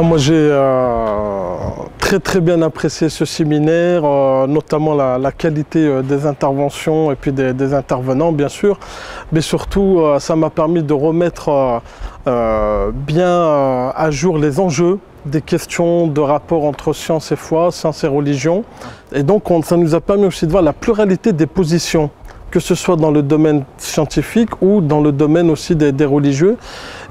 Moi j'ai très bien apprécié ce séminaire, notamment la qualité des interventions et puis des intervenants bien sûr, mais surtout ça m'a permis de remettre bien à jour les enjeux des questions de rapport entre science et foi, science et religion. Et donc ça nous a permis aussi de voir la pluralité des positions, que ce soit dans le domaine scientifique ou dans le domaine aussi des religieux.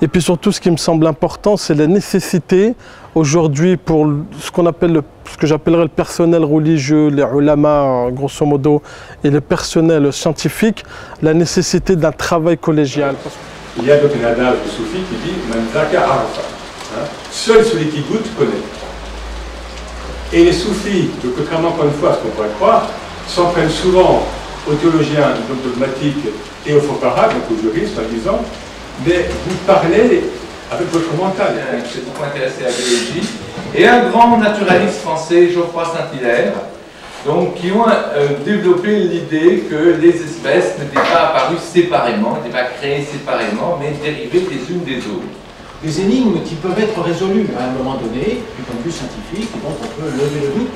Et puis surtout, ce qui me semble important, c'est la nécessité aujourd'hui pour ce que j'appellerais le personnel religieux, les ulama grosso modo, et le personnel scientifique, la nécessité d'un travail collégial. Il y a donc un adage de soufi qui dit « Man zaka arafa ». Seul celui qui goûte connaît. Et les soufis, contrairement encore une fois à ce qu'on pourrait croire, s'en prennent souvent aux théologiens dogmatiques et aux fuqaha, donc aux juristes, en disant mais vous parlez avec votre mental. Je suis beaucoup intéressé à la biologie. Et un grand naturaliste français, Geoffroy Saint-Hilaire, donc, qui ont développé l'idée que les espèces n'étaient pas apparues séparément, n'étaient pas créées séparément, mais dérivées les unes des autres. Des énigmes qui peuvent être résolues à un moment donné, du point de vue scientifique, et donc on peut lever le doute,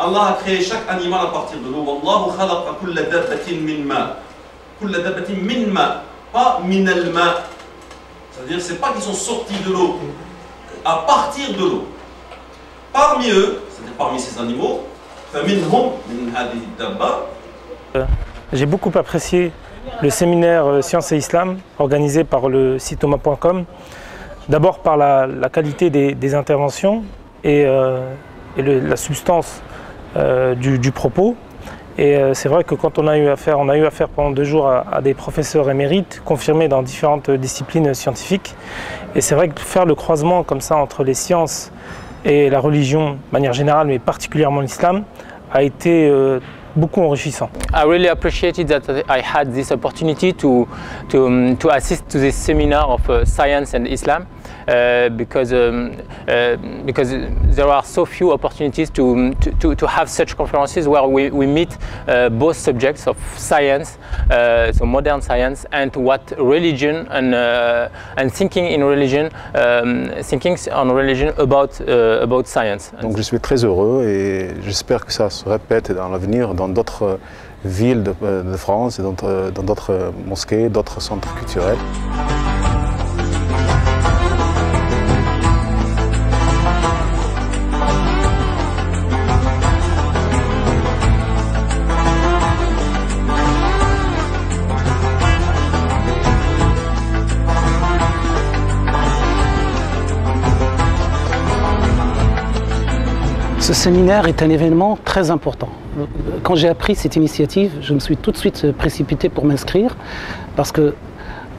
Allah a créé chaque animal à partir de l'eau. Wallahu khalaqa kulla dabbatin min ma. Kulla dabbatin min ma, pas min al ma. C'est-à-dire, c'est pas qu'ils sont sortis de l'eau, à partir de l'eau. Parmi eux, c'est-à-dire parmi ces animaux, faminhum min hadhihi dabba. J'ai beaucoup apprécié le séminaire Science et Islam organisé par le site thomas.com. D'abord par la qualité des interventions et la substance du propos. Et c'est vrai que quand on a eu affaire pendant 2 jours à des professeurs émérites confirmés dans différentes disciplines scientifiques. Et c'est vrai que faire le croisement comme ça entre les sciences et la religion de manière générale, mais particulièrement l'islam, a été beaucoup enrichissant. I really appreciated that I had this opportunity to assist to this seminar of science and Islam because there are so few opportunities to have such conferences where we meet both subjects of science, so modern science, and what religion and thinking in religion, thinking on religion about science. Donc je suis très heureux et j'espère que ça se répète dans l'avenir dans d'autres villes de France et dans d'autres mosquées, d'autres centres culturels. Ce séminaire est un événement très important. Quand j'ai appris cette initiative, je me suis tout de suite précipité pour m'inscrire parce que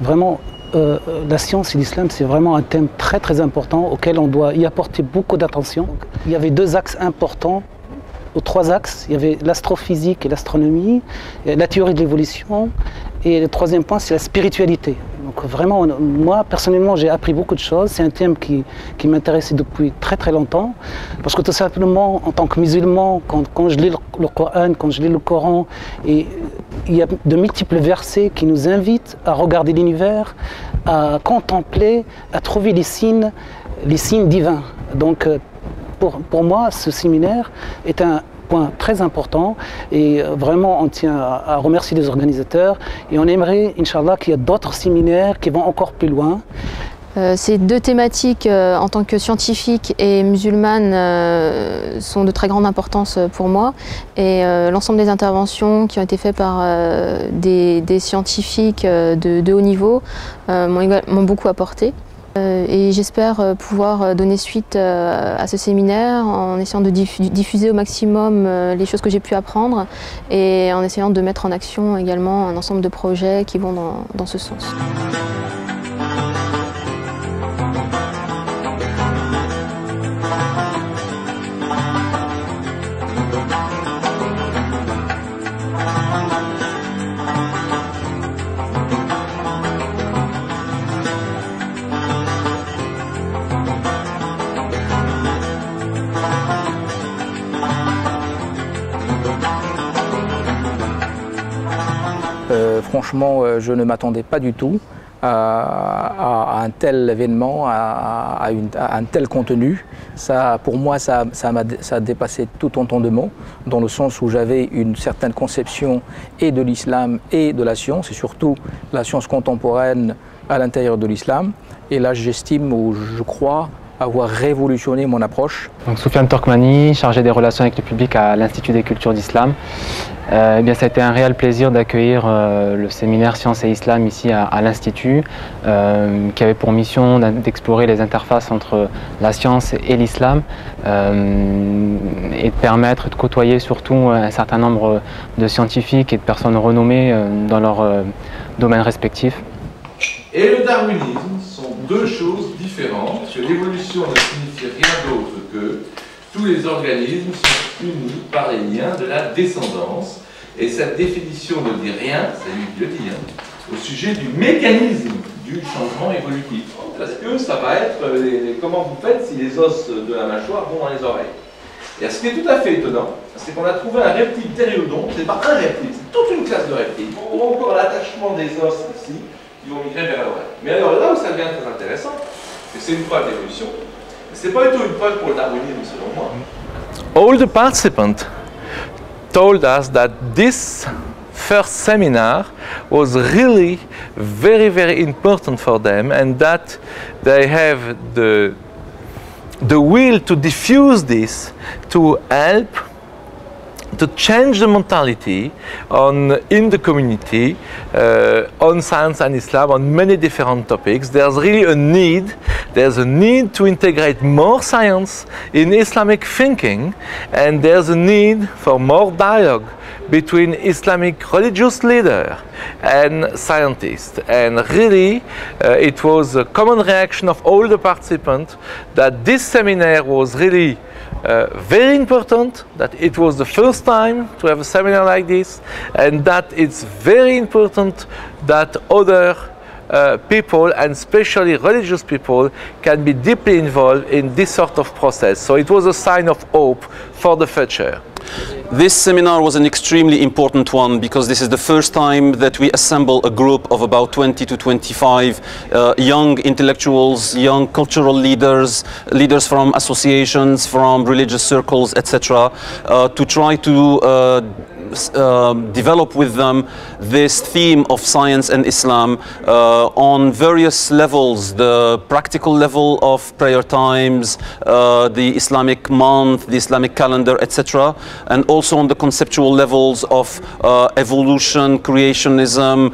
vraiment la science et l'islam, c'est vraiment un thème très important auquel on doit y apporter beaucoup d'attention. Il y avait 2 axes importants, ou 3 axes. Il y avait l'astrophysique et l'astronomie, la théorie de l'évolution, et le 3e point, c'est la spiritualité. Donc vraiment, moi, personnellement, j'ai appris beaucoup de choses. C'est un thème qui m'intéressait depuis très longtemps. Parce que tout simplement, en tant que musulman, quand je lis le Coran, quand je lis le Coran, et il y a de multiples versets qui nous invitent à regarder l'univers, à contempler, à trouver les signes divins. Donc pour moi, ce séminaire est un point très important et vraiment on tient à remercier les organisateurs et on aimerait, Inch'Allah, qu'il y ait d'autres séminaires qui vont encore plus loin. Ces 2 thématiques en tant que scientifique et musulmane sont de très grande importance pour moi et l'ensemble des interventions qui ont été faites par des scientifiques de haut niveau m'ont beaucoup apporté. Et j'espère pouvoir donner suite à ce séminaire en essayant de diffuser au maximum les choses que j'ai pu apprendre et en essayant de mettre en action également un ensemble de projets qui vont dans ce sens. Franchement, je ne m'attendais pas du tout à un tel événement, à un tel contenu. Ça, pour moi, ça a dépassé tout entendement, dans le sens où j'avais une certaine conception et de l'islam et de la science, et surtout la science contemporaine à l'intérieur de l'islam. Et là, j'estime ou je crois avoir révolutionné mon approche. Donc, Soufiane Torkmani, chargé des relations avec le public à l'Institut des cultures d'islam. Eh bien, ça a été un réel plaisir d'accueillir le séminaire Sciences et Islam ici à l'Institut, qui avait pour mission d'explorer les interfaces entre la science et l'islam et de permettre de côtoyer surtout un certain nombre de scientifiques et de personnes renommées dans leur domaine respectif. Et le darwinisme sont deux choses différentes, que l'évolution ne signifie rien d'autre que tous les organismes sont unis par les liens de la descendance. Et cette définition ne dit rien, c'est lui qui le dit, au sujet du mécanisme du changement évolutif. Parce que ça va être comment vous faites si les os de la mâchoire vont dans les oreilles. Et ce qui est tout à fait étonnant, c'est qu'on a trouvé un reptile ptéréodonte, c'est pas un reptile, c'est toute une classe de reptiles, ou encore l'attachement des os ici, qui vont migrer vers l'oreille. Mais alors là où ça devient très intéressant, c'est une preuve d'évolution, c'est pas du tout une preuve pour le darwinisme selon moi. All the participants told us that this first seminar was really very important for them, and that they have the will to diffuse this, to help to change the mentality in the community on science and Islam, on many different topics. There's really a need. There's a need to integrate more science in Islamic thinking, and there's a need for more dialogue between Islamic religious leaders and scientists. And really, it was a common reaction of all the participants that this seminar was really very important, that it was the first time to have a seminar like this, and that it's very important that other people, and especially religious people, can be deeply involved in this sort of process. So it was a sign of hope for the future. This seminar was an extremely important one because this is the first time that we assemble a group of about 20 to 25 young intellectuals, young cultural leaders, leaders from associations, from religious circles, etc., to try to develop with them this theme of science and Islam on various levels: the practical level of prayer times, the Islamic month, the Islamic calendar, etc., and also on the conceptual levels of evolution, creationism,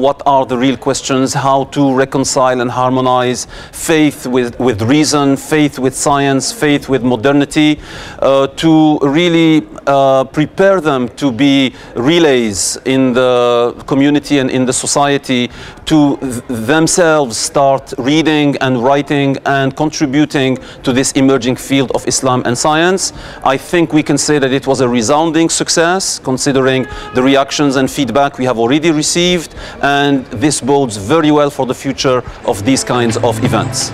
what are the real questions, how to reconcile and harmonize faith with reason, faith with science, faith with modernity, to really prepare them to be relays in the community and in the society, to themselves start reading and writing and contributing to this emerging field of Islam and science. I think we can say that it was a resounding success, considering the reactions and feedback we have already received, and this bodes very well for the future of these kinds of events.